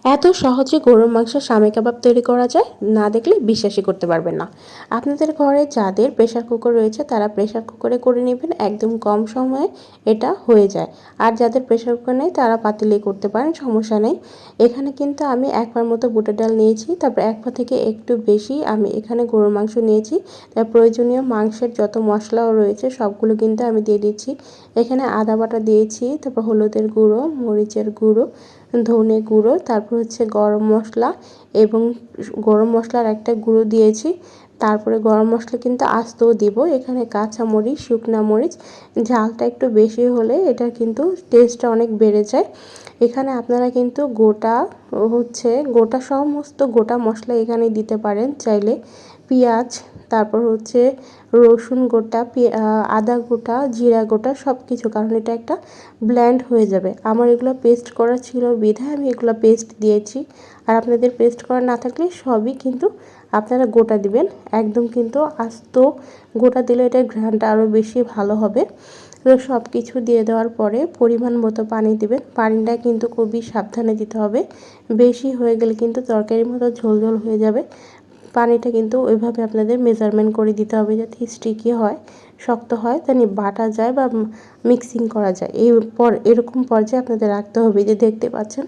এত সহজে গরুর মাংসের শামী কাবাব তৈরি করা যায়, না দেখলে বিশ্বাসই করতে পারবেন না। আপনাদের ঘরে যাদের প্রেসার কুকার রয়েছে তারা প্রেসার কুকারে করে নেবেন, একদম কম সময়ে এটা হয়ে যায়। আর যাদের প্রেসার কুকার নেই তারা পাতিলেই করতে পারেন, সমস্যা নেই। এখানে কিন্তু আমি 1 পা মতো বুটের ডাল নিয়েছি, তারপর 1 পা থেকে একটু বেশি আমি এখানে গরুর মাংস নিয়েছি। তার প্রয়োজনীয় মাংসের যত মশলাও রয়েছে সবগুলো কিন্তু আমি দিয়ে দিচ্ছি। এখানে আদা বাটা দিয়েছি, তারপর হলুদের গুঁড়ো, মরিচের গুঁড়ো, ধনে গুঁড়ো, তারপর হচ্ছে গরম মশলা এবং গরম মশলার একটা গুঁড়ো দিয়েছি। তারপরে গরম মশলা কিন্তু আস্তেও দিব। এখানে কাঁচা মরিচ, শুকনা মরিচ, ঝালটা একটু বেশি হলে এটা কিন্তু টেস্টটা অনেক বেড়ে যায়। এখানে আপনারা কিন্তু গোটা সমস্ত গোটা মশলা এখানে দিতে পারেন চাইলে। পেঁয়াজ, তারপর হচ্ছে রসুন গোটা, আদা গোটা, জিরা গোটা সব কিছু, কারণ এটা একটা ব্লেন্ড হয়ে যাবে। আমার এগুলো পেস্ট করা ছিল বিধায় আমি এগুলো পেস্ট দিয়েছি। আর আপনাদের পেস্ট করা না থাকলে সবই কিন্তু আপনারা গোটা দিবেন। একদম কিন্তু আস্ত গোটা দিলে এটার ঘ্রাণটা আরও বেশি ভালো হবে। তো সব কিছু দিয়ে দেওয়ার পরে পরিমাণ মতো পানি দিবেন। পানিটা কিন্তু খুবই সাবধানে দিতে হবে, বেশি হয়ে গেলে কিন্তু তরকারির মতো ঝোল ঝোল হয়ে যাবে। পানিটা কিন্তু ওইভাবে আপনাদের মেজারমেন্ট করে দিতে হবে যাতে স্টিকি হয়, শক্ত হয়, জানি বাটা যায় বা মিক্সিং করা যায়। এরকম পর্যায়ে আপনাদের রাখতে হবে। যে দেখতে পাচ্ছেন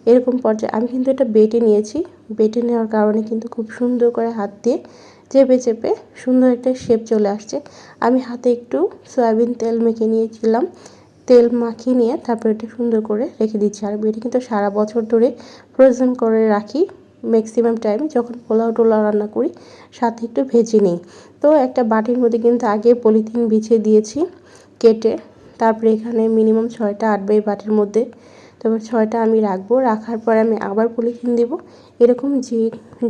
এরকম পর্যায়ে আমি কিন্তু এটা বেটে নিয়েছি। বেটে নেওয়ার কারণে কিন্তু খুব সুন্দর করে হাত দিয়ে চেপে চেপে সুন্দর একটা শেপ চলে আসছে। আমি হাতে একটু সয়াবিন তেল মেখে নিয়েছিলাম, তেল মাখিয়ে নিয়ে তারপর এটা সুন্দর করে রেখে দিচ্ছি। আর এটা কিন্তু সারা বছর ধরে ফ্রোজেন করে রাখি। ম্যাক্সিমাম টাইম যখন পোলাও টোলাও রান্না করি সাথে একটু ভেজে নিই। তো একটা বাটির মধ্যে কিন্তু আগে পলিথিন বিছিয়ে দিয়েছি কেটে। তারপরে এখানে মিনিমাম 6টা আটবে এই বাটির মধ্যে। তারপর 6টা আমি রাখবো, রাখার পরে আমি আবার পলিথিন দিব। এরকম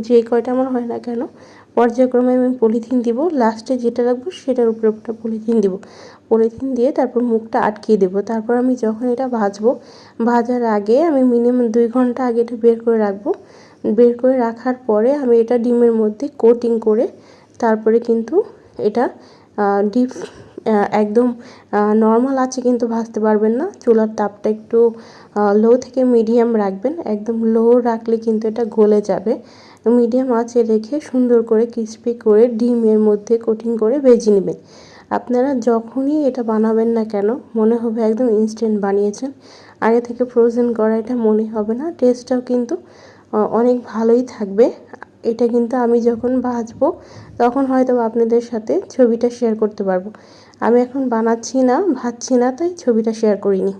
যে কয়টা আমার হয় না কেন পর্যায়ক্রমে আমি পলিথিন দিব। লাস্টে যেটা রাখবো সেটার উপরে একটা পলিথিন দিব। পলিথিন দিয়ে তারপর মুখটা আটকিয়ে দেবো। তারপর আমি যখন এটা ভাজবো, ভাজার আগে আমি মিনিমাম 2 ঘন্টা আগে এটা বের করে রাখবো। বের করে রাখার পরে আমি এটা ডিমের মধ্যে কোটিং করে তারপরে কিন্তু এটা ডিপ একদম নর্মাল আছে কিন্তু ভাজতে পারবেন না। চুলার তাপটা একটু লো থেকে মিডিয়াম রাখবেন। একদম লো রাখলে কিন্তু এটা গলে যাবে। মিডিয়াম আঁচে রেখে সুন্দর করে ক্রিস্পি করে ডিমের মধ্যে কোটিং করে ভেজে নেবেন। আপনারা যখনই এটা বানাবেন না কেন মনে হবে একদম ইনস্ট্যান্ট বানিয়েছেন, আগে থেকে ফ্রোজেন করা এটা মনে হবে না। টেস্টটাও কিন্তু অনেক ভালোই থাকবে। এটা কিন্তু আমি যখন ভাজবো তখন হয়তো আপনাদের সাথে ছবিটা শেয়ার করতে পারবো। আমি এখন বানাচ্ছি না, ভাজছি না, তাই ছবিটা শেয়ার করিনি।